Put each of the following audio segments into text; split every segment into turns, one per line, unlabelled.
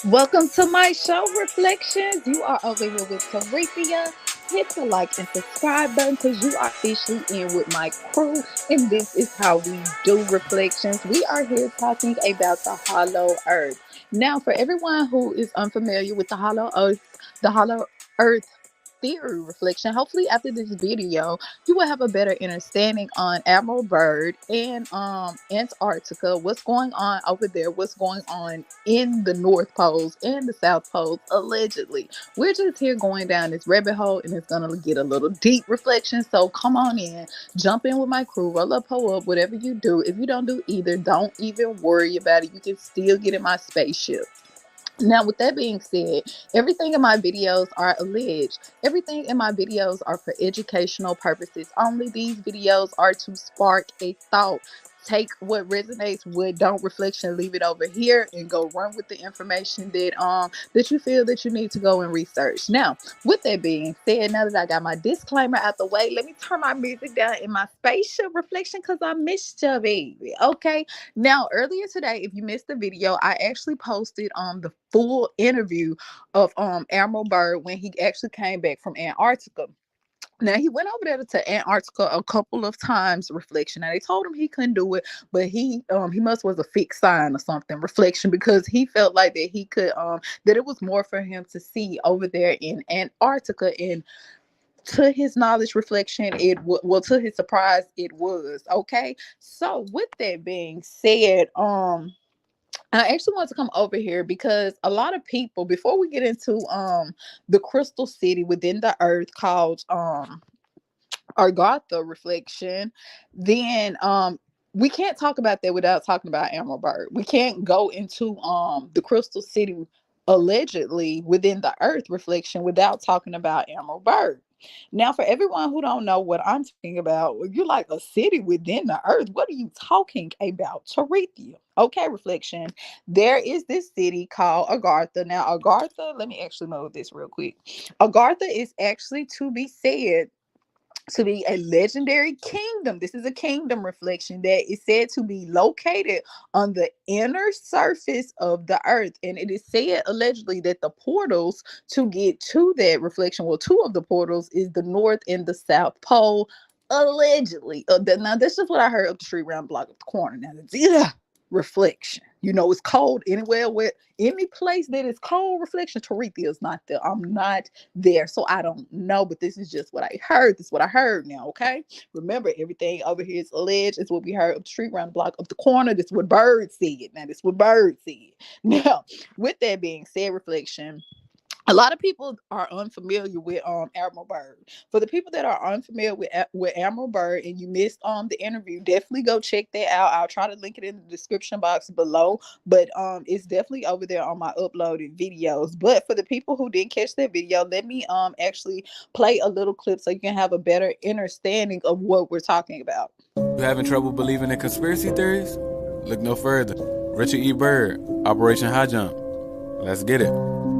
Welcome to my show, Reflections. You are over here with Tarithia. Hit the like and subscribe button because you are officially in with my crew. And this is how we do Reflections. We are here talking about the hollow earth. Now, for everyone who is unfamiliar with the hollow earth theory reflection. Hopefully, after this video, you will have a better understanding on Admiral Byrd and Antarctica. What's going on over there? What's going on in the North Poles and the South Poles? Allegedly, we're just here going down this rabbit hole, and it's gonna get a little deep reflection. So come on in, jump in with my crew, roll up, pull up, whatever you do. If you don't do either, don't even worry about it. You can still get in my spaceship. Now, with that being said, everything in my videos are alleged. Everything in my videos are for educational purposes. Only these videos are to spark a thought. Take what resonates, what don't reflection, leave it over here and go run with the information that you feel that you need to go and research. Now, with that being said, now that I got my disclaimer out the way, let me turn my music down in my spaceship reflection because I missed you, baby. Okay. Now, earlier today, if you missed the video, I actually posted the full interview of Admiral Byrd when he actually came back from Antarctica. Now he went over there to Antarctica a couple of times. Reflection. Now they told him he couldn't do it, but he must was a fixed sign or something. Reflection, because he felt like that he could that it was more for him to see over there in Antarctica. And to his knowledge, reflection, well, to his surprise, it was okay. So with that being said, I actually want to come over here because a lot of people, before we get into the crystal city within the earth called Agartha reflection, then we can't talk about that without talking about Admiral Byrd. We can't go into the crystal city allegedly within the earth reflection without talking about Admiral Byrd. Now, for everyone who don't know what I'm talking about, you're like a city within the earth. What are you talking about? Tarithia. Okay, reflection. There is this city called Agartha. Now, Agartha, let me actually know this real quick. Agartha is actually to be said to be a legendary kingdom. This is a kingdom reflection that is said to be located on the inner surface of the earth. And it is said allegedly that the portals to get to that reflection, well, two of the portals is the North and the South Pole. Allegedly. Now, that's just what I heard up the street around the block of the corner. Now, that's, yeah, reflection. You know, it's cold anywhere where any place that is cold reflection. Tarithia is not there. I'm not there. So I don't know, but this is just what I heard. This is what I heard now, okay? Remember, everything over here is alleged. It's what we heard up the street, around the block, up the corner. This is what Bird said. Now, this is what Bird said. Now, with that being said, reflection, a lot of people are unfamiliar with Admiral Byrd. For the people that are unfamiliar with Admiral Byrd and you missed the interview, definitely go check that out. I'll try to link it in the description box below, but it's definitely over there on my uploaded videos. But for the people who didn't catch that video, let me actually play a little clip so you can have a better understanding of what we're talking about.
You having trouble believing in conspiracy theories? Look no further. Richard E. Byrd, Operation High Jump. Let's get it.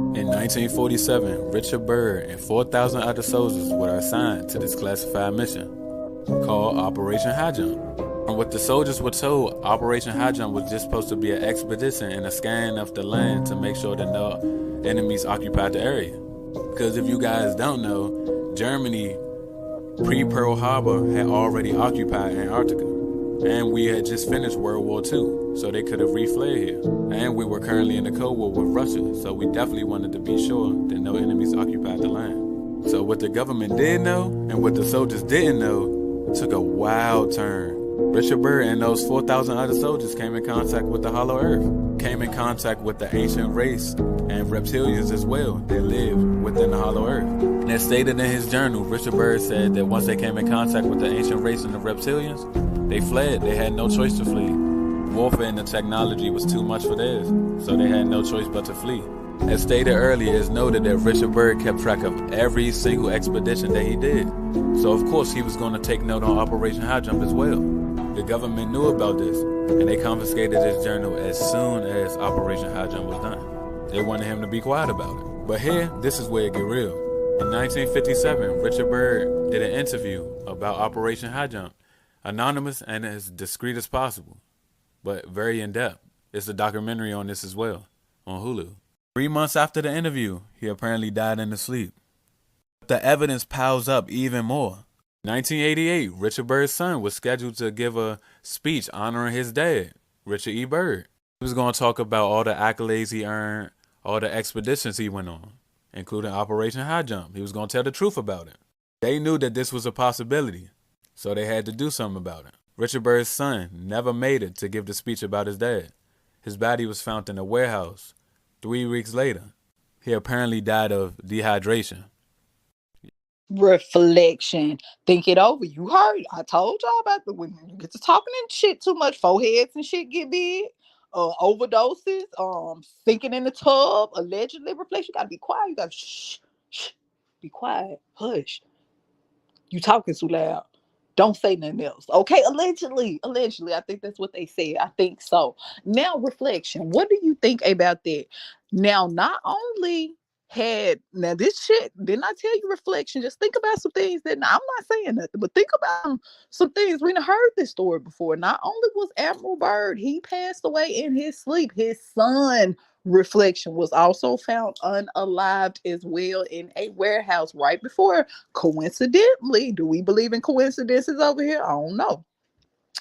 In 1947, Richard Byrd and 4,000 other soldiers were assigned to this classified mission called Operation High Jump. From what the soldiers were told, Operation High Jump was just supposed to be an expedition and a scan of the land to make sure that no enemies occupied the area. Because if you guys don't know, Germany pre-Pearl Harbor had already occupied Antarctica. And we had just finished World War II, so they could have refled here. And we were currently in the Cold War with Russia, so we definitely wanted to be sure that no enemies occupied the land. So what the government did know, and what the soldiers didn't know, took a wild turn. Richard Byrd and those 4,000 other soldiers came in contact with the Hollow Earth, came in contact with the ancient race and reptilians as well that lived within the Hollow Earth. And as stated in his journal, Richard Byrd said that once they came in contact with the ancient race and the reptilians, they fled. They had no choice to flee. Warfare and the technology was too much for theirs, so they had no choice but to flee. As stated earlier, it's noted that Richard Byrd kept track of every single expedition that he did. So of course he was going to take note on Operation High Jump as well. The government knew about this, and they confiscated his journal as soon as Operation High Jump was done. They wanted him to be quiet about it. But here, this is where it get real. In 1957, Richard Byrd did an interview about Operation High Jump, anonymous and as discreet as possible, but very in-depth. It's a documentary on this as well, on Hulu. 3 months after the interview, he apparently died in his sleep. The evidence piles up even more. 1988, Richard Byrd's son was scheduled to give a speech honoring his dad, Richard E. Byrd. He was going to talk about all the accolades he earned, all the expeditions he went on, including Operation High Jump. He was going to tell the truth about it. They knew that this was a possibility, so they had to do something about it. Richard Byrd's son never made it to give the speech about his dad. His body was found in a warehouse 3 weeks later. He apparently died of dehydration.
Reflection. Think it over. You heard. I told y'all about the when you get to talking and shit too much, foreheads and shit get big. Overdoses, sinking in the tub, allegedly. Reflection. You gotta be quiet. You gotta shh, be quiet. Hush. You talking too loud. Don't say nothing else. Okay, allegedly. I think that's what they said. I think so. Now, reflection. What do you think about that? Now, not only had now this shit, didn't I tell you reflection? Just think about some things that now, I'm not saying nothing, but think about some things. We done heard this story before. Not only was Admiral Byrd, he passed away in his sleep. His son reflection was also found unalived as well in a warehouse right before. Coincidentally, do we believe in coincidences over here? I don't know.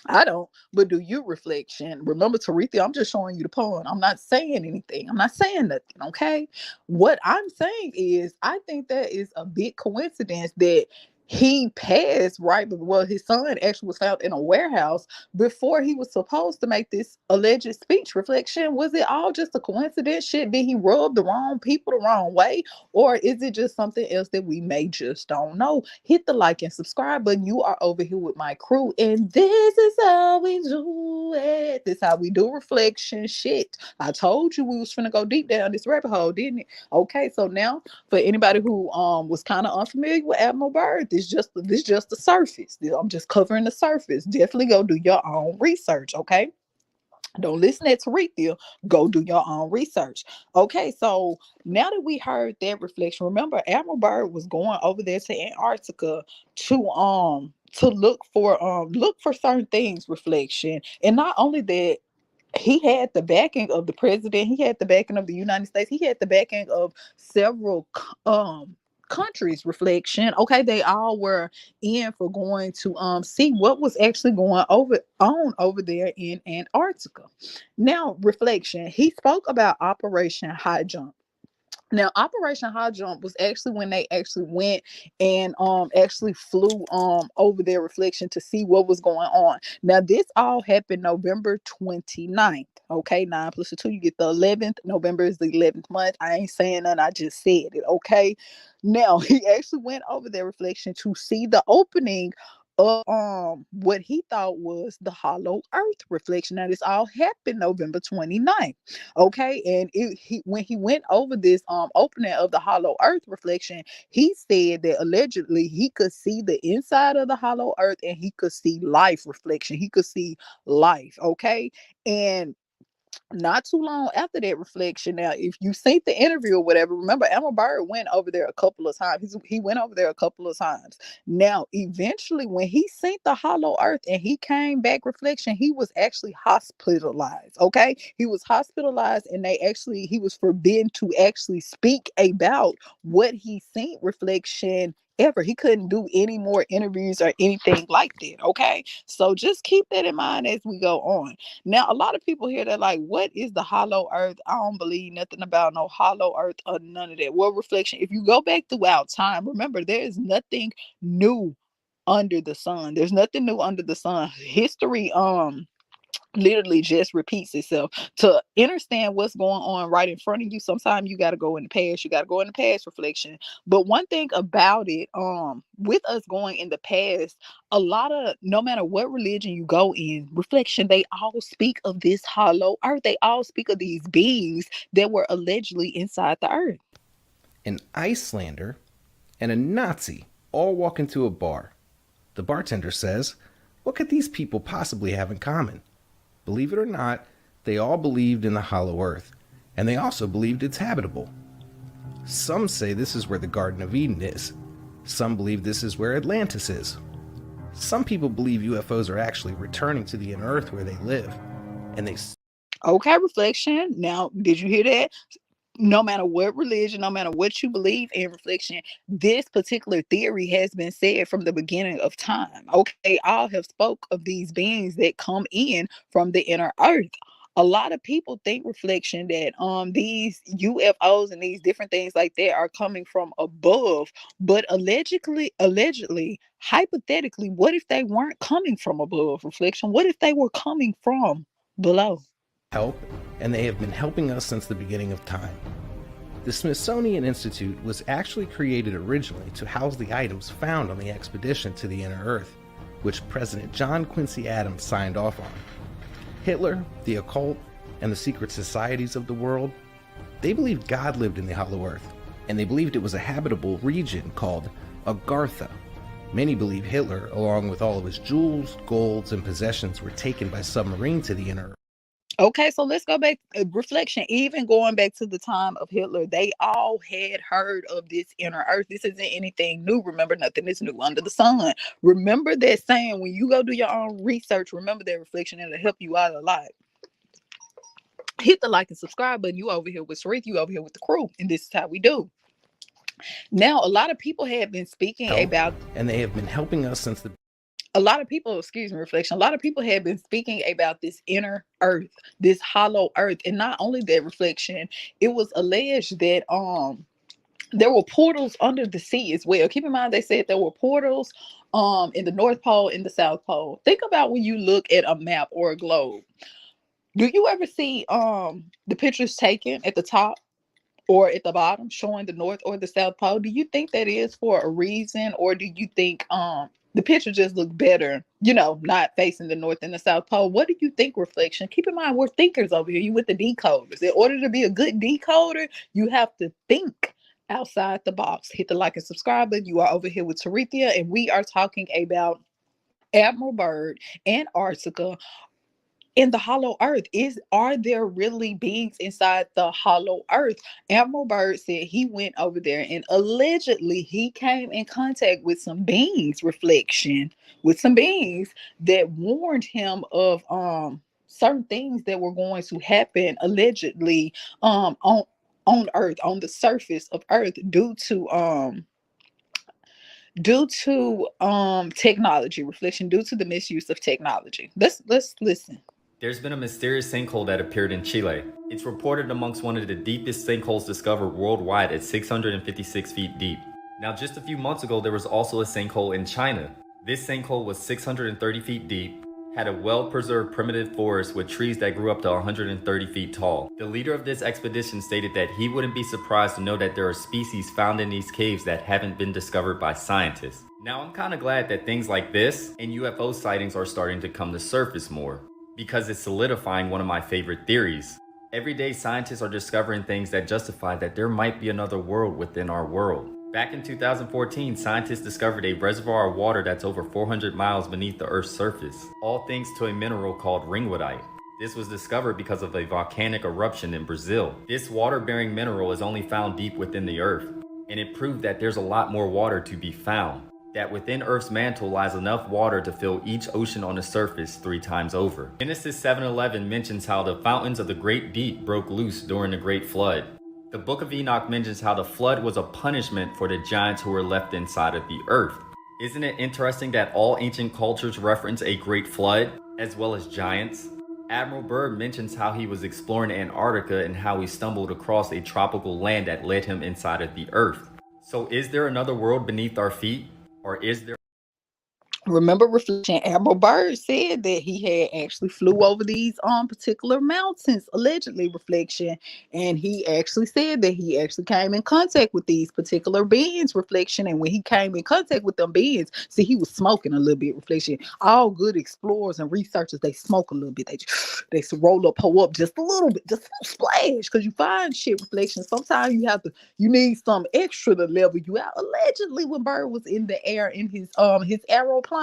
I don't, but do you? Reflection. Remember, Taretha, I'm just showing you the poem. I'm not saying anything. I'm not saying nothing, okay? What I'm saying is, I think that is a big coincidence that he passed right, but well, his son actually was found in a warehouse before he was supposed to make this alleged speech. Reflection. Was it all just a coincidence? Shit, did he rub the wrong people the wrong way? Or is it just something else that we may just don't know? Hit the like and subscribe button. You are over here with my crew, and this is how we do it. This is how we do reflection shit. I told you we was finna go deep down this rabbit hole, didn't it? Okay, so now for anybody who was kind of unfamiliar with Admiral Byrd, this just the surface. I'm just covering the surface. Definitely go do your own research, okay? Don't listen to Taretha. Go do your own research. Okay, so now that we heard that reflection, remember Admiral Byrd was going over there to Antarctica to look for certain things. Reflection, and not only that, he had the backing of the president. He had the backing of the United States. He had the backing of several countries. Reflection. Okay, they all were in for going to see what was actually going on over there in Antarctica. Now, reflection. He spoke about Operation High Jump. Now, Operation High Jump was actually when they actually went and actually flew over their reflection to see what was going on. Now, this all happened November 29th. Okay, 9 plus 2, you get the 11th. November is the 11th month. I ain't saying nothing, I just said it. Okay. Now, he actually went over their reflection to see the opening of what he thought was the hollow earth reflection. Now, this all happened November 29th. Okay, and when he went over this opening of the hollow earth reflection, he said that allegedly he could see the inside of the hollow earth and he could see life. Reflection. He could see life. Okay, and not too long after that reflection. Now, if you seen the interview or whatever, remember Admiral Byrd went over there a couple of times. He went over there a couple of times. Now, eventually, when he seen the hollow earth and he came back, reflection, he was actually hospitalized. Okay, he was hospitalized, and he was forbidden to actually speak about what he seen. Reflection. Ever. He couldn't do any more interviews or anything like that. Okay, so just keep that in mind as we go on. Now, a lot of people here, they're like, what is the hollow earth? I don't believe nothing about no hollow earth or none of that. Well, reflection, if you go back throughout time, remember, there is nothing new under the sun. There's nothing new under the sun. History literally just repeats itself. To understand what's going on right in front of you, sometimes you got to go in the past. You got to go in the past. Reflection. But one thing about it, with us going in the past, a lot of, no matter what religion you go in, reflection, they all speak of this hollow earth. They all speak of these beings that were allegedly inside the earth.
An Icelander and a Nazi all walk into a bar. The bartender says, "What could these people possibly have in common?" Believe it or not, they all believed in the hollow earth, and they also believed it's habitable. Some say this is where the Garden of Eden is. Some believe this is where Atlantis is. Some people believe UFOs are actually returning to the inner earth where they live, and they...
Okay, reflection. Now, did you hear that? No matter what religion, no matter what you believe in, reflection, this particular theory has been said from the beginning of time. Okay, all have spoke of these beings that come in from the inner earth. A lot of people think, reflection, that these UFOs and these different things like that are coming from above, but allegedly, hypothetically, what if they weren't coming from above, reflection? What if they were coming from below?
Help, and they have been helping us since the beginning of time. The Smithsonian Institute was actually created originally to house the items found on the expedition to the inner earth, which President John Quincy Adams signed off on. Hitler, the occult, and the secret societies of the world, they believed God lived in the hollow earth, and they believed it was a habitable region called Agartha. Many believe Hitler, along with all of his jewels, golds, and possessions, were taken by submarine to the inner earth.
Okay, so let's go back. Reflection, even going back to the time of Hitler, they all had heard of this inner earth. This isn't anything new. Remember, nothing is new under the sun. Remember that saying, when you go do your own research, remember that, reflection. It'll help you out a lot. Hit the like and subscribe button. You over here with Sarith, you over here with the crew, and this is how we do. Now, a lot of people have been speaking about,
and they have been helping us since the
a lot of people, excuse me, reflection, a lot of people have been speaking about this inner earth, this hollow earth. And not only that, reflection, it was alleged that there were portals under the sea as well. Keep in mind, they said there were portals in the North Pole, in the South Pole. Think about when you look at a map or a globe. Do you ever see the pictures taken at the top or at the bottom showing the North or the South Pole? Do you think that is for a reason, or do you think the picture just look better, not facing the North and the South Pole? What do you think, reflection? Keep in mind, we're thinkers over here. You with the decoders. In order to be a good decoder, you have to think outside the box. Hit the like and subscribe button. You are over here with Tarithia, and we are talking about Admiral Byrd, Antarctica, in the hollow earth. Are there really beings inside the hollow earth? Admiral Byrd said he went over there, and allegedly he came in contact with some beings, reflection, with some beings that warned him of certain things that were going to happen, allegedly, on earth, on the surface of earth, due to technology, reflection, due to the misuse of technology. Let's listen.
There's been a mysterious sinkhole that appeared in Chile. It's reported amongst one of the deepest sinkholes discovered worldwide at 656 feet deep. Now, just a few months ago, there was also a sinkhole in China. This sinkhole was 630 feet deep, had a well-preserved primitive forest with trees that grew up to 130 feet tall. The leader of this expedition stated that he wouldn't be surprised to know that there are species found in these caves that haven't been discovered by scientists. Now, I'm kind of glad that things like this and UFO sightings are starting to come to surface more, because it's solidifying one of my favorite theories. Every day, scientists are discovering things that justify that there might be another world within our world. Back in 2014, scientists discovered a reservoir of water that's over 400 miles beneath the Earth's surface, all thanks to a mineral called ringwoodite. This was discovered because of a volcanic eruption in Brazil. This water-bearing mineral is only found deep within the Earth, and it proved that there's a lot more water to be found, that within Earth's mantle lies enough water to fill each ocean on the surface 3 times over. Genesis 7:11 mentions how the fountains of the great deep broke loose during the great flood. The book of Enoch mentions how the flood was a punishment for the giants who were left inside of the earth. Isn't it interesting that all ancient cultures reference a great flood, as well as giants? Admiral Byrd mentions how he was exploring Antarctica and how he stumbled across a tropical land that led him inside of the earth. So is there another world beneath our feet? Or is there...
Remember, reflection, Admiral Byrd said that he had actually flew over these particular mountains, allegedly, reflection, and he actually said that he actually came in contact with these particular beings, reflection. And when he came in contact with them beings, see, he was smoking a little bit, reflection. All good explorers and researchers, they smoke a little bit. They roll up, pull up just a little bit, just a splash, because you find shit, reflection. Sometimes you need some extra to level you out. Allegedly, when Byrd was in the air in his aeroplane,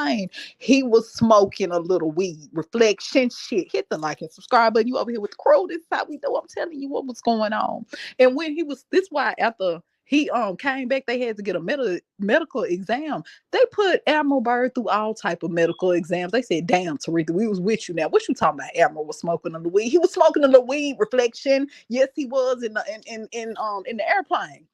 he was smoking a little weed, reflection, shit. Hit the like and subscribe button. You over here with the crew. This is how we do. I'm telling you what was going on. And when this why after He came back. They had to get a medical exam. They put Admiral Byrd through all type of medical exams. They said, "Damn, Tariq, we was with you now. What you talking about? Admiral was smoking on the weed. He was smoking on the weed. Reflection. Yes, he was in the airplane."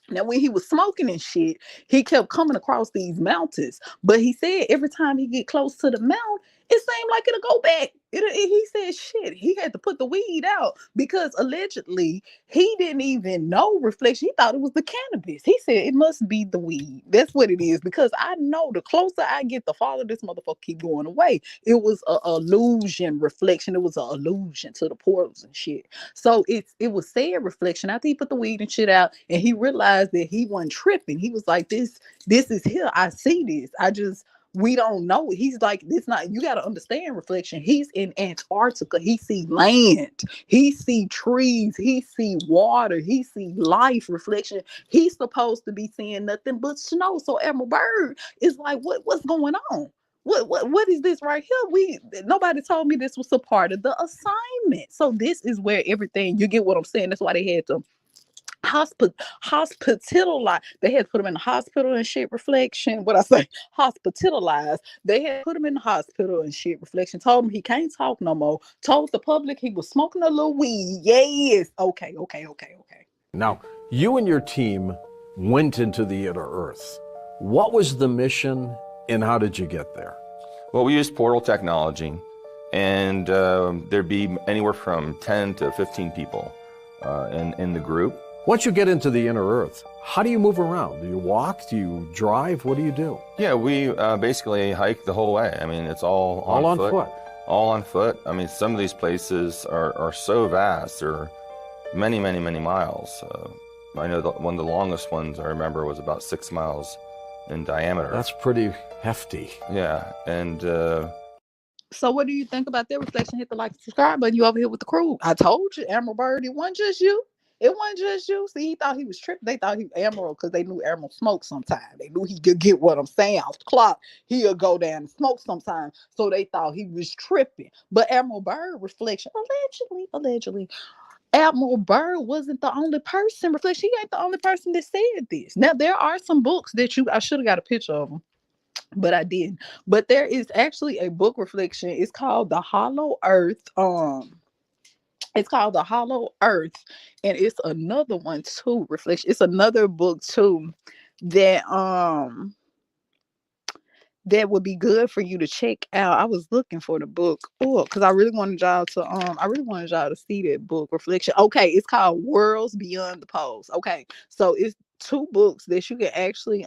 Now, when he was smoking and shit, he kept coming across these mountains. But he said every time he get close to the mountain, it seemed like it'll go back. He said, shit, he had to put the weed out because allegedly he didn't even know reflection. He thought it was the cannabis. He said it must be the weed. That's what it is. Because I know the closer I get, the farther this motherfucker keep going away. It was an illusion reflection. It was an illusion to the portals and shit. So it was said reflection after he put the weed and shit out, and he realized that he wasn't tripping. He was like, this is here. I see this. We don't know. He's like, this not, you got to understand reflection. He's in Antarctica. He see land. He see trees. He see water. He see life reflection. He's supposed to be seeing nothing but snow. So Admiral Byrd is like, what's going on? What is this right here? Nobody told me this was a part of the assignment. So this is where everything, you get what I'm saying. That's why they had to hospitalize. They had to put him in the hospital and shit reflection. What I say, hospitalized. They had put him in the hospital and shit reflection. Told him he can't talk no more. Told the public he was smoking a little weed. Yes. Okay.
Now, you and your team went into the inner earth. What was the mission and how did you get there?
Well, we used portal technology, and there'd be anywhere from 10 to 15 people in the group.
Once you get into the inner earth, how do you move around? Do you walk? Do you drive? What do you do?
Yeah, we basically hike the whole way. I mean, it's all
on foot.
All on foot. I mean, some of these places are so vast. They're many, many, many miles. I know one of the longest ones I remember was about 6 miles in diameter.
That's pretty hefty.
Yeah, and
so what do you think about that reflection? Hit the like and subscribe button. You over here with the crew. I told you, Admiral Byrd, it wasn't just you. It wasn't just you. See, he thought he was tripping. They thought he was Admiral because they knew Admiral smoked sometime. They knew he could get what I'm saying off the clock. He'll go down and smoke sometime. So they thought he was tripping. But Admiral Byrd reflection, allegedly, Admiral Byrd wasn't the only person. Reflection, he ain't the only person that said this. Now, there are some books that I should have got a picture of them, but I didn't. But there is actually a book reflection. It's called The Hollow Earth. It's called The Hollow Earth, and it's another one too. Reflection. It's another book too that that would be good for you to check out. I was looking for the book, because I really wanted y'all to see that book reflection. Okay, it's called Worlds Beyond the Poles. Okay, so it's two books that you can actually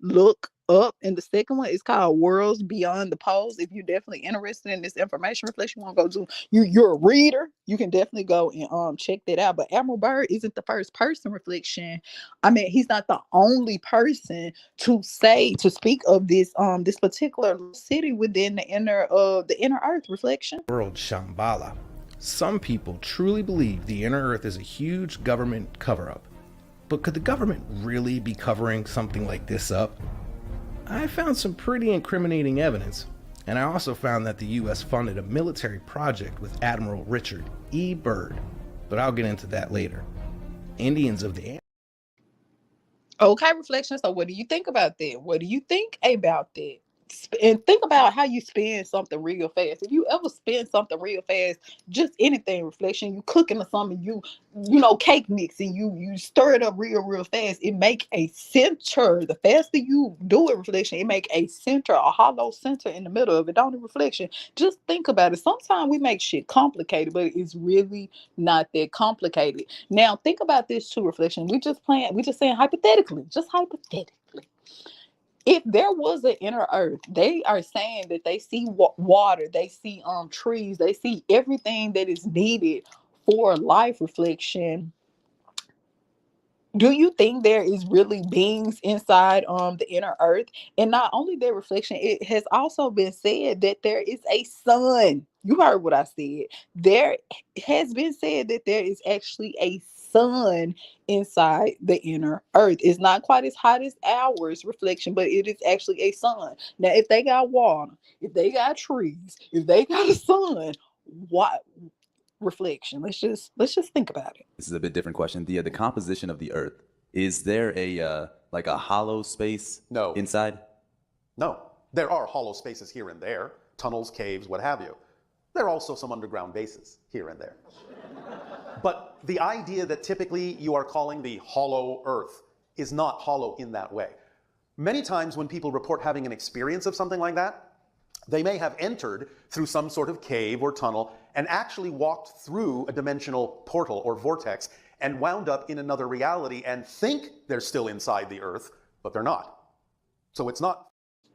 look up, and the second one is called Worlds Beyond the Poles. If you're definitely interested in this information reflection, you want to go to you're a reader, you can definitely go and check that out. But Admiral Byrd isn't the first person reflection. I mean, he's not the only person to speak of this this particular city within the inner earth reflection.
World Shambhala. Some people truly believe the inner earth is a huge government cover-up. But could the government really be covering something like this up? I found some pretty incriminating evidence, and I also found that the U.S. funded a military project with Admiral Richard E. Byrd, but I'll get into that later. Indians of the...
Okay, reflection. So what do you think about that? What do you think about that? And think about how you spend something real fast. If you ever spend something real fast, just anything reflection, you cooking or something, you cake mix, and you stir it up real fast. It make a center. The faster you do it, reflection, it make a center, a hollow center in the middle of it. Don't it, reflection? Just think about it. Sometimes we make shit complicated, but it's really not that complicated. Now think about this too, reflection. We just saying hypothetically, just hypothetically. If there was an inner earth, they are saying that they see water, they see trees, they see everything that is needed for life reflection. Do you think there is really beings inside the inner earth? And not only their reflection, it has also been said that there is a sun. You heard what I said. There has been said that there is actually a sun inside the inner earth. It's not quite as hot as ours reflection, but it is actually a sun. Now, if they got water, if they got trees, if they got a sun, what reflection? Let's just think about it.
This is a bit different question. The composition of the earth. Is there a like a hollow space
No.
inside?
No. There are hollow spaces here and there, tunnels, caves, what have you. There are also some underground bases here and there. But the idea that typically you are calling the hollow earth is not hollow in that way. Many times when people report having an experience of something like that, they may have entered through some sort of cave or tunnel and actually walked through a dimensional portal or vortex and wound up in another reality and think they're still inside the earth, but they're not. So it's not.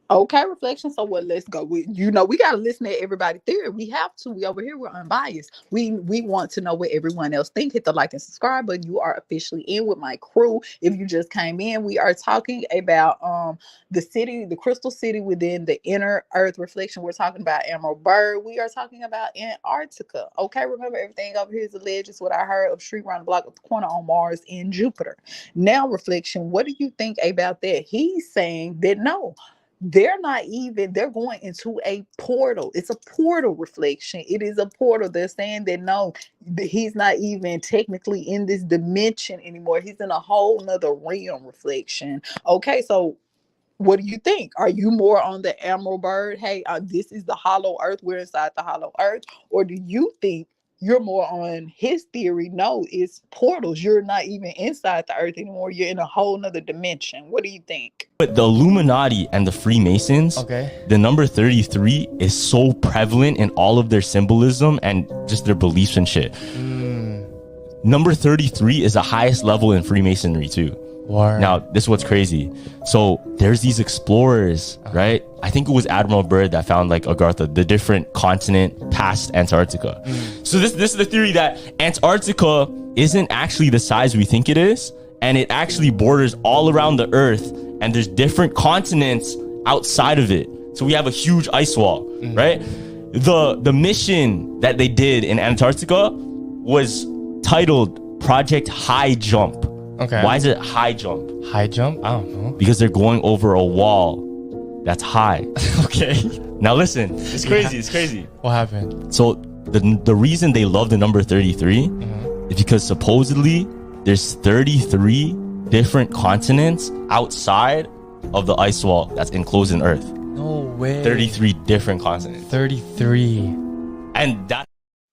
Okay, reflection. So what? Let's go. We gotta listen to everybody's theory. We have to. We over here. We're unbiased. We want to know what everyone else thinks. Hit the like and subscribe button. You are officially in with my crew. If you just came in, we are talking about the city, the crystal city within the inner Earth reflection. We're talking about Emerald Bird. We are talking about Antarctica. Okay, remember everything over here is alleged. Is what I heard of street around the block of the corner on Mars in Jupiter. Now, reflection. What do you think about that? He's saying that no. They're going into a portal. It's a portal, reflection. It is a portal. They're saying that no, he's not even technically in this dimension anymore. He's in a whole nother realm, reflection. Okay, so what do you think? Are you more on the Emerald Bird? Hey, this is the hollow earth. We're inside the hollow earth. Or do you think you're more on his theory? No, it's portals. You're not even inside the earth anymore. You're in a whole nother dimension. What do you think?
But the Illuminati and the Freemasons, the number 33 is so prevalent in all of their symbolism and just their beliefs and shit. Number 33 is the highest level in Freemasonry too.
Word.
Now, this is what's crazy. So there's these explorers, right? I think it was Admiral Byrd that found like Agartha, the different continent past Antarctica. So this is the theory that Antarctica isn't actually the size we think it is, and it actually borders all around the Earth, and there's different continents outside of it. So we have a huge ice wall, right? The mission that they did in Antarctica was titled Project High Jump.
Okay.
Why is it high jump?
High jump? I don't know.
Because they're going over a wall that's high.
Okay.
Now listen, it's crazy. It's crazy.
What happened?
So the reason they love the number 33 is because supposedly there's 33 different continents outside of the ice wall that's enclosed in Earth.
No way.
33 different continents.
33.
And that.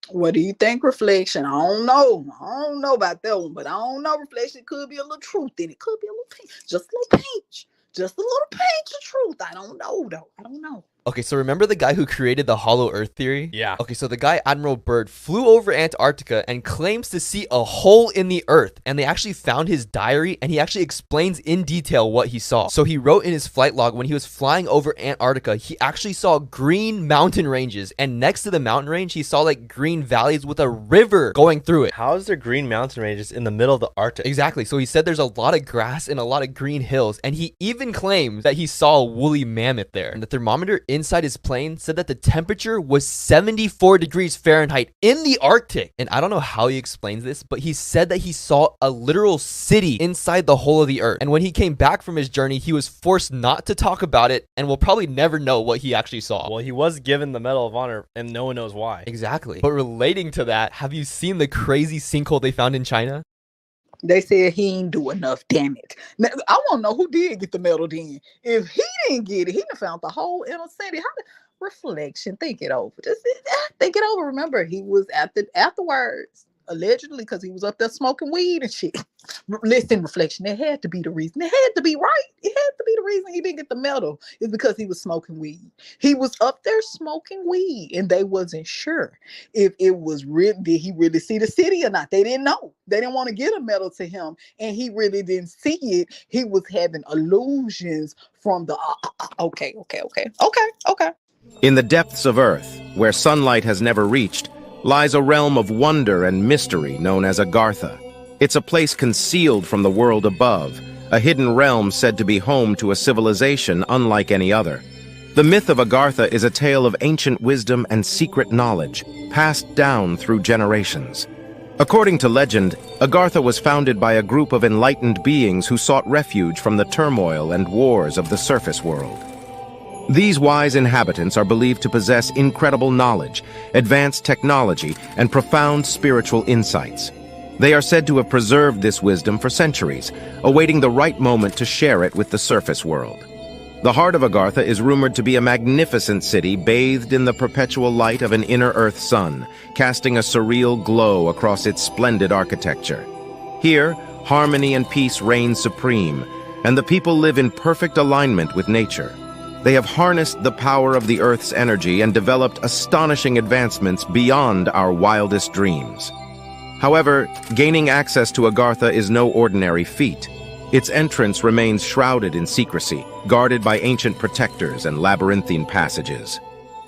What do you think, reflection? I don't know about that one, but I don't know, reflection. Could be a little truth in it. Could be a little pinch. Just a little pinch. Just a little pinch of truth. I don't know, though. I don't know.
Okay, so remember the guy who created the hollow earth theory?
Yeah.
Okay, so the guy, Admiral Byrd, flew over Antarctica and claims to see a hole in the earth. And they actually found his diary, and he actually explains in detail what he saw. So he wrote in his flight log, when he was flying over Antarctica, he actually saw green mountain ranges. And next to the mountain range, he saw like green valleys with a river going through it.
How is there green mountain ranges in the middle of the Arctic?
Exactly. So he said there's a lot of grass and a lot of green hills. And he even claims that he saw a woolly mammoth there. And the thermometer inside his plane said that the temperature was 74 degrees Fahrenheit in the Arctic. And I don't know how he explains this, but he said that he saw a literal city inside the hole of the earth. And when he came back from his journey, he was forced not to talk about it and will probably never know what he actually saw.
Well, he was given the Medal of Honor and no one knows why.
Exactly. But relating to that, have you seen the crazy sinkhole they found in China?
They said he ain't do enough, damn it. Now, I want to know who did get the medal then. If he didn't get it, he done found the whole inner city. Reflection, think it over. Just think it over. Remember, he was afterwards, allegedly, because he was up there smoking weed and shit. Listen, reflection, it had to be the reason. It had to be right. It had to be the reason he didn't get the medal. It's because he was smoking weed. He was up there smoking weed, and they wasn't sure if it was real. Did he really see the city or not? They didn't know. They didn't want to get a medal to him, and he really didn't see it. He was having illusions from the okay.
In the depths of Earth, where sunlight has never reached, lies a realm of wonder and mystery known as Agartha. It's a place concealed from the world above, a hidden realm said to be home to a civilization unlike any other. The myth of Agartha is a tale of ancient wisdom and secret knowledge, passed down through generations. According to legend, Agartha was founded by a group of enlightened beings who sought refuge from the turmoil and wars of the surface world. These wise inhabitants are believed to possess incredible knowledge, advanced technology, and profound spiritual insights. They are said to have preserved this wisdom for centuries, awaiting the right moment to share it with the surface world. The heart of Agartha is rumored to be a magnificent city bathed in the perpetual light of an inner Earth sun, casting a surreal glow across its splendid architecture. Here, harmony and peace reign supreme, and the people live in perfect alignment with nature. They have harnessed the power of the Earth's energy and developed astonishing advancements beyond our wildest dreams. However, gaining access to Agartha is no ordinary feat. Its entrance remains shrouded in secrecy, guarded by ancient protectors and labyrinthine passages.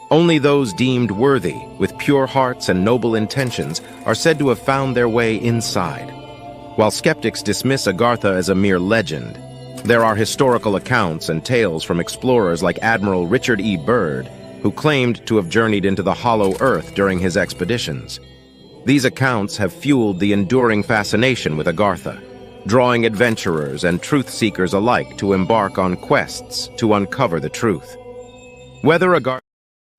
Only those deemed worthy, with pure hearts and noble intentions, are said to have found their way inside. While skeptics dismiss Agartha as a mere legend, there are historical accounts and tales from explorers like Admiral Richard E. Byrd, who claimed to have journeyed into the Hollow Earth during his expeditions. These accounts have fueled the enduring fascination with Agartha, drawing adventurers and truth-seekers alike to embark on quests to uncover the truth. Whether Agartha...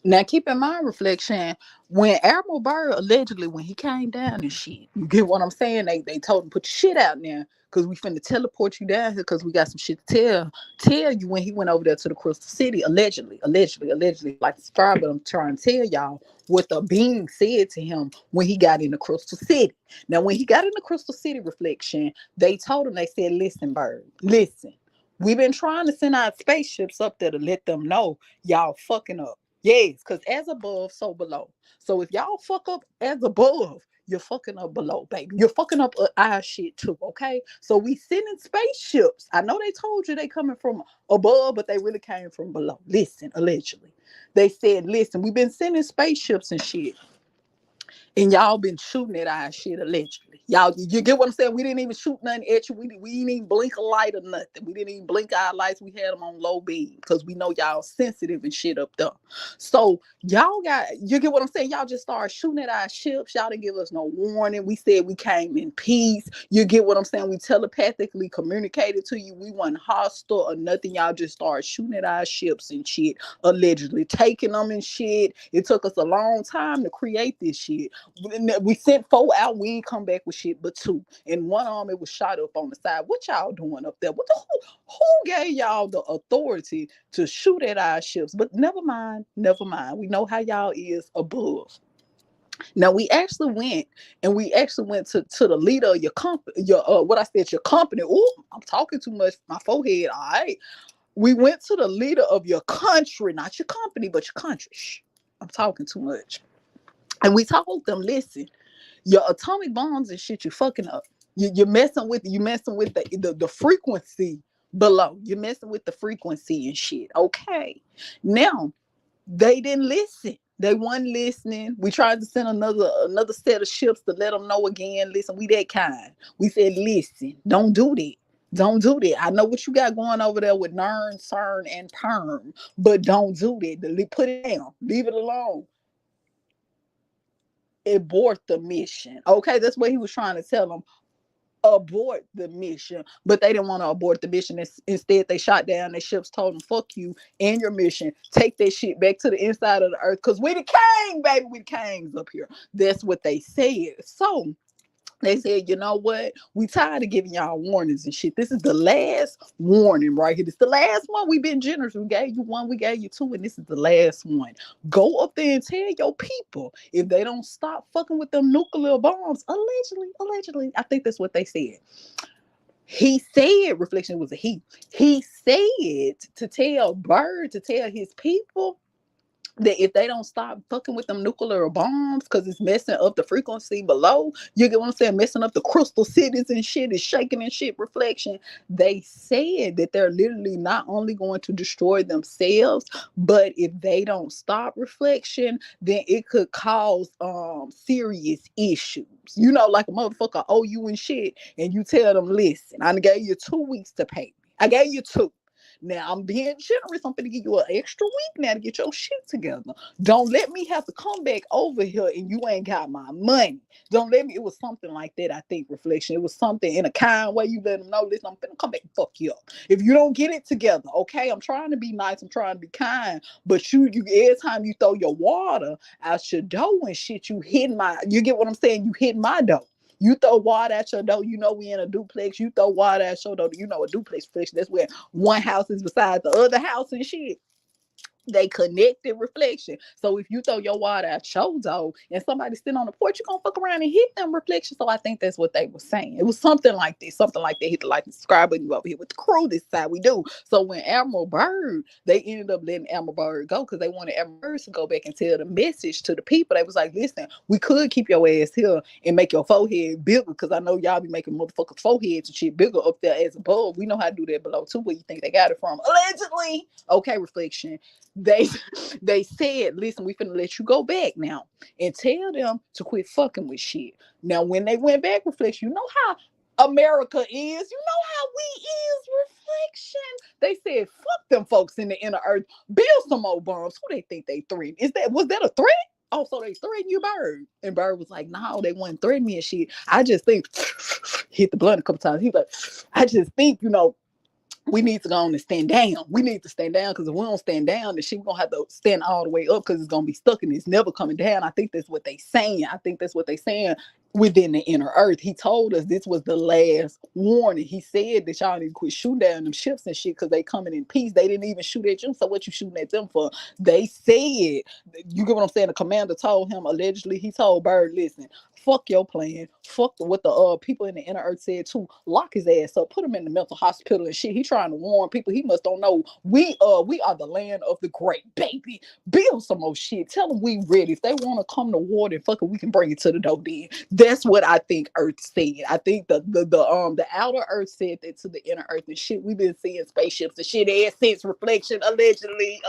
Now, keep in mind, Reflection, when Admiral Byrd, allegedly, when he came down and shit, you get what I'm saying? They told him, put your shit out there, because we finna teleport you down here, because we got some shit to tell you when he went over there to the Crystal City, allegedly, like subscribe, but I'm trying to tell y'all what the being said to him when he got in the Crystal City. Now, when he got in the Crystal City, Reflection, they told him, they said, listen, Byrd, listen, we've been trying to send our spaceships up there to let them know y'all fucking up. Yes, because as above, so below. So if y'all fuck up as above, you're fucking up below, baby. You're fucking up our shit too, okay? So we sending spaceships. I know they told you they coming from above, but they really came from below. Listen, allegedly. They said, listen, we've been sending spaceships and shit. And y'all been shooting at our shit, allegedly. Y'all, you get what I'm saying? We didn't even shoot nothing at you. We didn't even blink a light or nothing. We didn't even blink our lights. We had them on low beam because we know y'all sensitive and shit up there. So y'all you get what I'm saying? Y'all just started shooting at our ships. Y'all didn't give us no warning. We said we came in peace. You get what I'm saying? We telepathically communicated to you. We weren't hostile or nothing. Y'all just started shooting at our ships and shit, allegedly taking them and shit. It took us a long time to create this shit. We sent 4 out. We ain't come back with shit but 2. And one arm, it was shot up on the side. What y'all doing up there? Who gave y'all the authority to shoot at our ships? But never mind. We know how y'all is above. Now we actually went to the leader of your company, your company. Ooh, I'm talking too much. My forehead. All right. We went to the leader of your country, not your company, but your country. Shh, I'm talking too much. And we told them, listen, your atomic bombs and shit, you fucking up. You're messing with the frequency below. You're messing with the frequency and shit. Okay. Now, they didn't listen. They weren't listening. We tried to send another set of ships to let them know again. Listen, we that kind. We said, listen, don't do that. Don't do that. I know what you got going over there with NERN, CERN, and PERM, but don't do that. Put it down. Leave it alone. Abort the mission. Okay, that's what he was trying to tell them. Abort the mission. But they didn't want to abort the mission. Instead, they shot down their ships, told them, fuck you and your mission. Take that shit back to the inside of the earth. Because we the king, baby. We the kings up here. That's what they said. So they said, you know what? We tired of giving y'all warnings and shit. This is the last warning right here. This is the last one. We've been generous. We gave you 1, we gave you 2, and this is the last one. Go up there and tell your people if they don't stop fucking with them nuclear bombs. Allegedly. I think that's what they said. He said, Reflection was a he. He said to tell Byrd, to tell his people, that if they don't stop fucking with them nuclear bombs because it's messing up the frequency below, you get what I'm saying, messing up the crystal cities and shit, is shaking and shit. Reflection, they said that they're literally not only going to destroy themselves, but if they don't stop, Reflection, then it could cause serious issues. You know, like a motherfucker owe you and shit, and you tell them, listen, I gave you 2 weeks to pay me. I gave you 2. Now I'm being generous. I'm going to give you an extra week now to get your shit together. Don't let me have to come back over here and you ain't got my money. Don't let me. It was something like that, I think, Reflection. It was something in a kind way. You let them know, listen, I'm going to come back and fuck you up. If you don't get it together, okay? I'm trying to be nice. I'm trying to be kind. But you every time you throw your water out your door and shit, you get what I'm saying? You hit my door. You throw water at your door, you know we in a duplex. You throw water at your door, you know a duplex reflection. That's where one house is beside the other house and shit. They connected reflection. So if you throw your water out your door and somebody sitting on the porch, you're gonna fuck around and hit them reflections. So I think that's what they were saying. It was something like this, something like that. Hit the like and subscribe button. You over here with the crew. This side we do. So when Admiral Byrd, they ended up letting Admiral Byrd go because they wanted Admiral Byrd to go back and tell the message to the people. They was like, listen, we could keep your ass here and make your forehead bigger because I know y'all be making motherfuckers' foreheads and shit bigger up there as above. We know how to do that below too. Where you think they got it from? Allegedly. Okay, reflection. They said, listen, we finna let you go back now and tell them to quit fucking with shit. Now, when they went back, reflection, you know how America is, you know how we is, reflection. They said, fuck them folks in the inner earth, build some more bombs. Who they think they threatened? Was that a threat? Oh, so they threatened you, Bird? And Bird was like, no, they wouldn't threaten me and shit. I just think, hit the blunt a couple times. He was like, I just think, we need to go on and stand down. We need to stand down because if we don't stand down, then shit, we're going to have to stand all the way up because it's going to be stuck and it's never coming down. I think that's what they saying. I think that's what they saying within the inner earth. He told us this was the last warning. He said that y'all need to quit shooting down them ships and shit because they coming in peace. They didn't even shoot at you. So what you shooting at them for? They said, you get what I'm saying? The commander told him, allegedly, he told Bird, listen, fuck your plan. Fuck what the people in the inner earth said too. Lock his ass up. Put him in the mental hospital and shit. He trying to warn people. He must don't know. We are the land of the great, baby. Build some more shit. Tell them we ready. If they want to come to war, then fuck it, we can bring it to the door then. That's what I think Earth said. I think the outer Earth said that to the inner Earth and shit. We've been seeing spaceships and shit ever since reflection. Allegedly,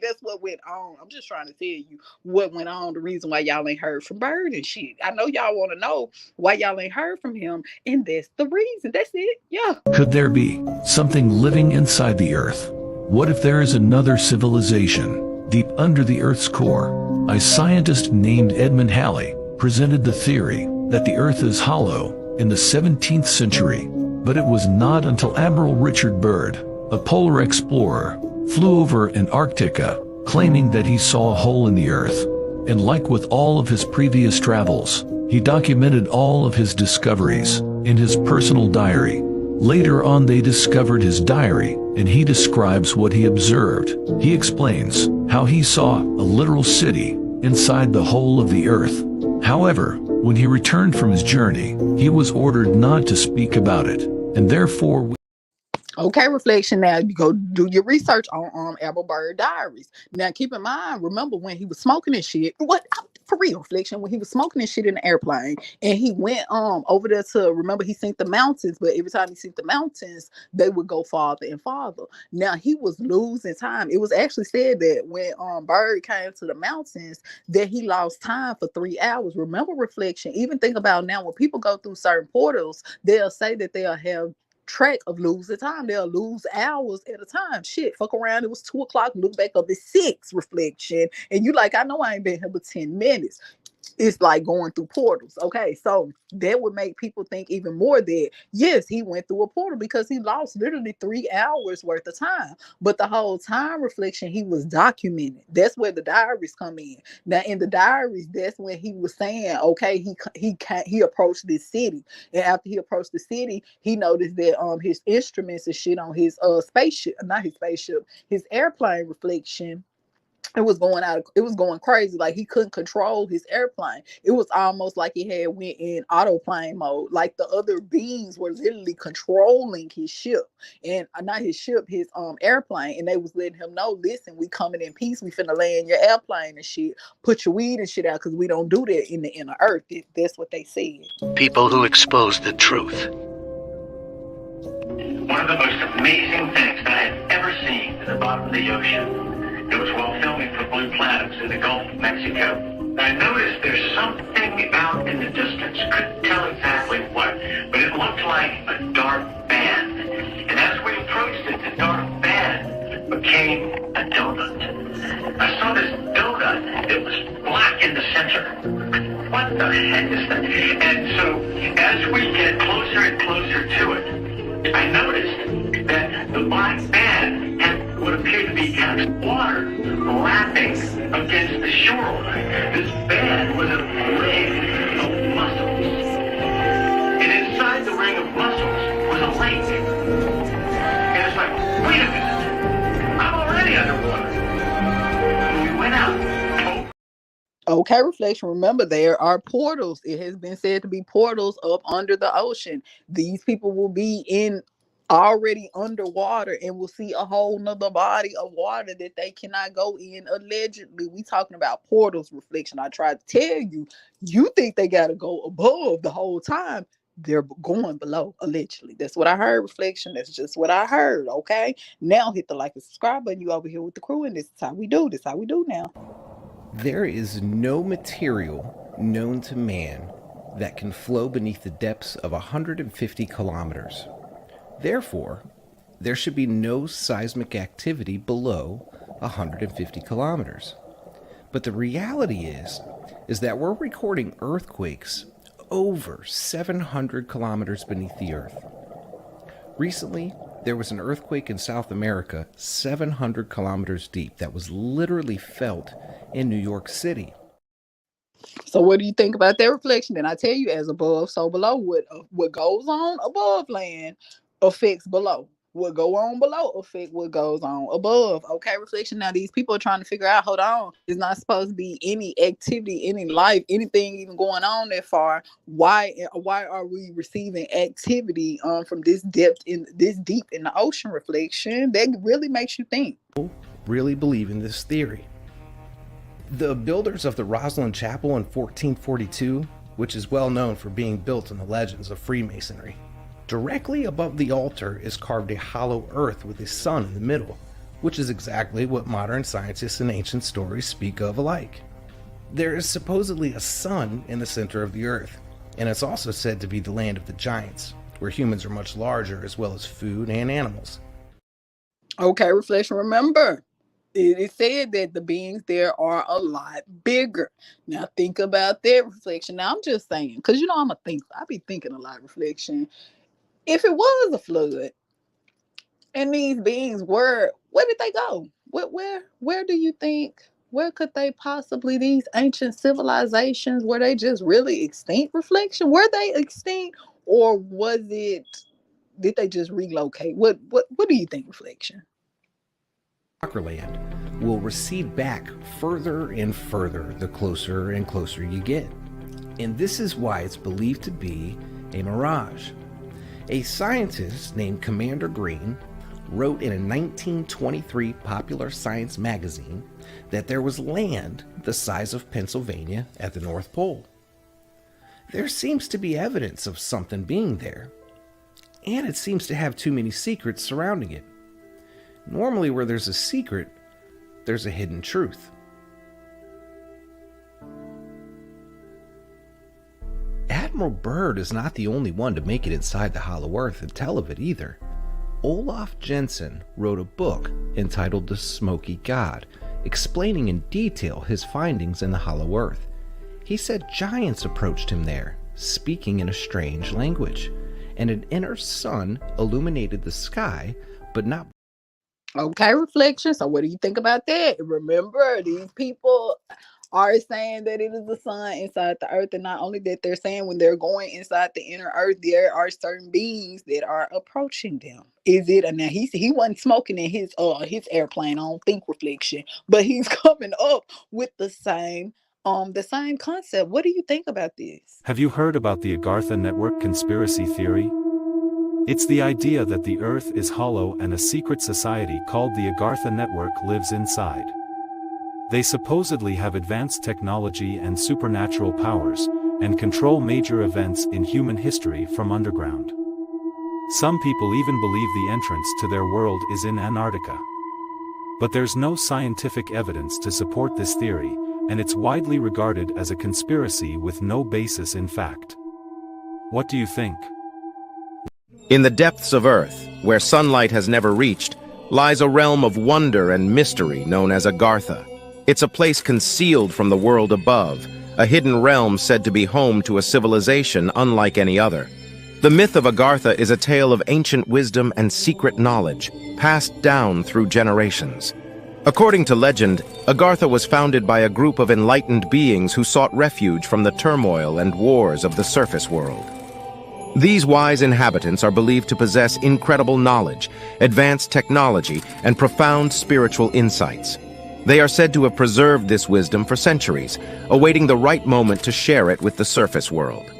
that's what went on. I'm just trying to tell you what went on. The reason why y'all ain't heard from Bird and shit. I know y'all want to know why y'all ain't heard from him, and that's the reason. That's it. Yeah.
Could there be something living inside the Earth? What if there is another civilization deep under the Earth's core? A scientist named Edmund Halley presented the theory that the Earth is hollow in the 17th century, but it was not until Admiral Richard Byrd, a polar explorer, flew over Antarctica, claiming that he saw a hole in the Earth. And like with all of his previous travels, he documented all of his discoveries in his personal diary. Later on, they discovered his diary, and he describes what he observed. He explains how he saw a literal city inside the hole of the Earth. However, when he returned from his journey, he was ordered not to speak about it, and therefore...
Okay, reflection. Now you go do your research on Admiral Byrd diaries. Now keep in mind, remember when he was smoking and shit. What for real, reflection? When he was smoking and shit in the airplane, and he went over there to remember he seen the mountains, but every time he seen the mountains, they would go farther and farther. Now he was losing time. It was actually said that when Byrd came to the mountains, that he lost time for 3 hours. Remember, reflection. Even think about now when people go through certain portals, they'll say that they'll have track of losing time. They'll lose hours at a time. Shit, fuck around. It was 2 o'clock. Look back up. It's 6 reflection. And you like, I know I ain't been here but 10 minutes. It's like going through portals. Okay, so that would make people think even more that yes, he went through a portal because he lost literally 3 hours worth of time. But the whole time reflection, he was documented. That's where the diaries come in. Now in the diaries, that's when he was saying, okay, he approached this city, and after he approached the city, he noticed that his instruments and shit on his his airplane reflection. It was going crazy. Like he couldn't control his airplane. It was almost like he had went in autoplane mode. Like the other beings were literally controlling his ship, and not his ship, his airplane. And they was letting him know, listen, we coming in peace. We finna land your airplane and shit. Put your weed and shit out because we don't do that in the inner earth. That's what they said.
People who expose the truth.
One of the most amazing things that I had ever seen at the bottom of the ocean. It was while filming for Blue Planets in the Gulf of Mexico. I noticed there's something out in the distance. Couldn't tell exactly what, but it looked like a dark band. And as we approached it, the dark band became a donut. I saw this donut. It was black in the center. What the heck is that? And so as we get closer and closer to it, I noticed that the black band had what appeared to be kind of water lapping against the shoreline. This band was a ring of muscles.
Okay, reflection. Remember, there are portals. It has been said to be portals up under the ocean. These people will be in already underwater and will see a whole nother body of water that they cannot go in. Allegedly, we talking about portals, reflection. I tried to tell you, you think they gotta go above the whole time. They're going below, allegedly. That's what I heard, reflection. That's just what I heard. Okay. Now hit the like and subscribe button. You over here with the crew, and this is how we do. This is how we do now.
There is no material known to man that can flow beneath the depths of 150 kilometers. Therefore, there should be no seismic activity below 150 kilometers. But the reality is that we're recording earthquakes over 700 kilometers beneath the earth. Recently, there was an earthquake in South America 700 kilometers deep that was literally felt in New York City.
So what do you think about that, reflection? Then I tell you, as above, so below. What goes on above land affects below. What go on below affect what goes on above. Okay, reflection. Now these people are trying to figure out, hold on, there's not supposed to be any activity, any life, anything even going on that far. Why are we receiving activity from this deep in the ocean, reflection? That really makes you think.
Really believe in this theory. The builders of the Rosslyn Chapel in 1442, which is well known for being built in the legends of Freemasonry, directly above the altar is carved a hollow earth with a sun in the middle, which is exactly what modern scientists and ancient stories speak of alike. There is supposedly a sun in the center of the earth, and it's also said to be the land of the giants, where humans are much larger as well as food and animals.
Okay, reflection. Remember, it is said that the beings there are a lot bigger. Now think about that, reflection. Now I'm just saying, because I'm a thinker. I be thinking a lot, reflection. If it was a flood and these beings were, where did they go? Where do you think, where could they possibly, these ancient civilizations, were they just really extinct, reflection? Were they extinct, or did they just relocate? What do you think, reflection?
Land will recede back further and further the closer and closer you get. And this is why it's believed to be a mirage. A scientist named Commander Green wrote in a 1923 Popular Science magazine that there was land the size of Pennsylvania at the North Pole. There seems to be evidence of something being there, and it seems to have too many secrets surrounding it. Normally, where there's a secret, there's a hidden truth. Admiral Byrd is not the only one to make it inside the Hollow Earth and tell of it either. Olaf Jensen wrote a book entitled The Smoky God, explaining in detail his findings in the Hollow Earth. He said giants approached him there, speaking in a strange language, and an inner sun illuminated the sky, but not.
Okay, reflection. So what do you think about that? Remember, these people are saying that it is the sun inside the earth, and not only that, they're saying when they're going inside the inner earth, there are certain beings that are approaching them. Is it? Now he wasn't smoking in his airplane. I don't think, reflection, but he's coming up with the same concept. What do you think about this?
Have you heard about the Agartha network conspiracy theory? It's the idea that the Earth is hollow and a secret society called the Agartha network lives inside. They supposedly have advanced technology and supernatural powers, and control major events in human history from underground. Some people even believe the entrance to their world is in Antarctica. But there's no scientific evidence to support this theory, and it's widely regarded as a conspiracy with no basis in fact. What do you think?
In the depths of Earth, where sunlight has never reached, lies a realm of wonder and mystery known as Agartha. It's a place concealed from the world above, a hidden realm said to be home to a civilization unlike any other. The myth of Agartha is a tale of ancient wisdom and secret knowledge, passed down through generations. According to legend, Agartha was founded by a group of enlightened beings who sought refuge from the turmoil and wars of the surface world. These wise inhabitants are believed to possess incredible knowledge, advanced technology, and profound spiritual insights. They are said to have preserved this wisdom for centuries, awaiting the right moment to share it with the surface world.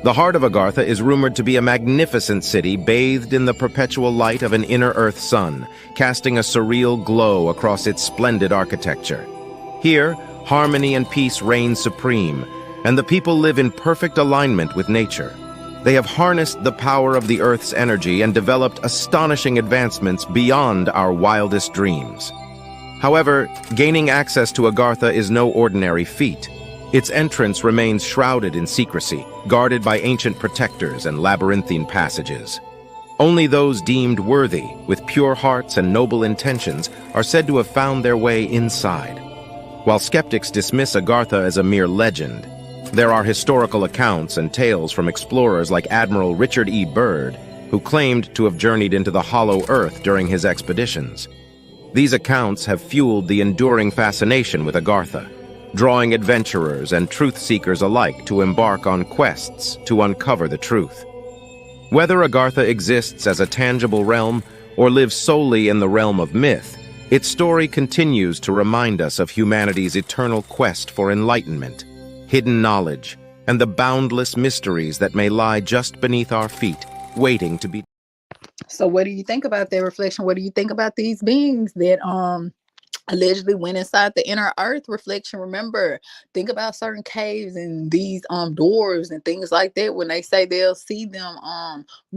The heart of Agartha is rumored to be a magnificent city bathed in the perpetual light of an inner Earth sun, casting a surreal glow across its splendid architecture. Here, harmony and peace reign supreme, and the people live in perfect alignment with nature. They have harnessed the power of the Earth's energy and developed astonishing advancements beyond our wildest dreams. However, gaining access to Agartha is no ordinary feat. Its entrance remains shrouded in secrecy, guarded by ancient protectors and labyrinthine passages. Only those deemed worthy, with pure hearts and noble intentions, are said to have found their way inside. While skeptics dismiss Agartha as a mere legend, there are historical accounts and tales from explorers like Admiral Richard E. Byrd, who claimed to have journeyed into the Hollow Earth during his expeditions. These accounts have fueled the enduring fascination with Agartha, drawing adventurers and truth-seekers alike to embark on quests to uncover the truth. Whether Agartha exists as a tangible realm or lives solely in the realm of myth, its story continues to remind us of humanity's eternal quest for enlightenment, hidden knowledge, and the boundless mysteries that may lie just beneath our feet, waiting to be.
So what do you think about that reflection? What do you think about these beings that allegedly went inside the inner Earth? Reflection, remember, think about certain caves and these doors and things like that when they say they'll see them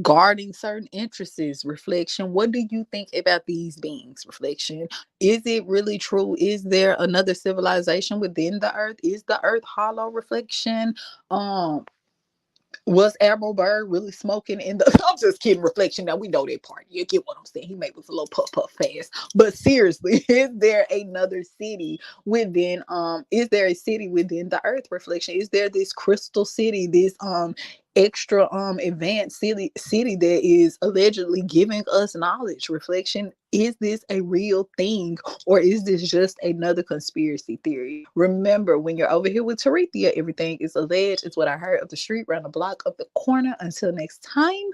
guarding certain entrances. Reflection, what do you think about these beings? Reflection, is it really true? Is there another civilization within the Earth? Is the Earth hollow? Reflection, was Admiral Byrd really smoking in the I'm just kidding. Reflection, now we know that part. You get what I'm saying. He made us a little puff fast. But seriously, is there another city within is there a city within the Earth? Reflection, is there this crystal city, this extra advanced city that is allegedly giving us knowledge? Reflection, is this a real thing, or is this just another conspiracy theory? Remember, when you're over here with Tarithia, everything is alleged. It's what I heard up the street, around the block, up the corner. Until next time.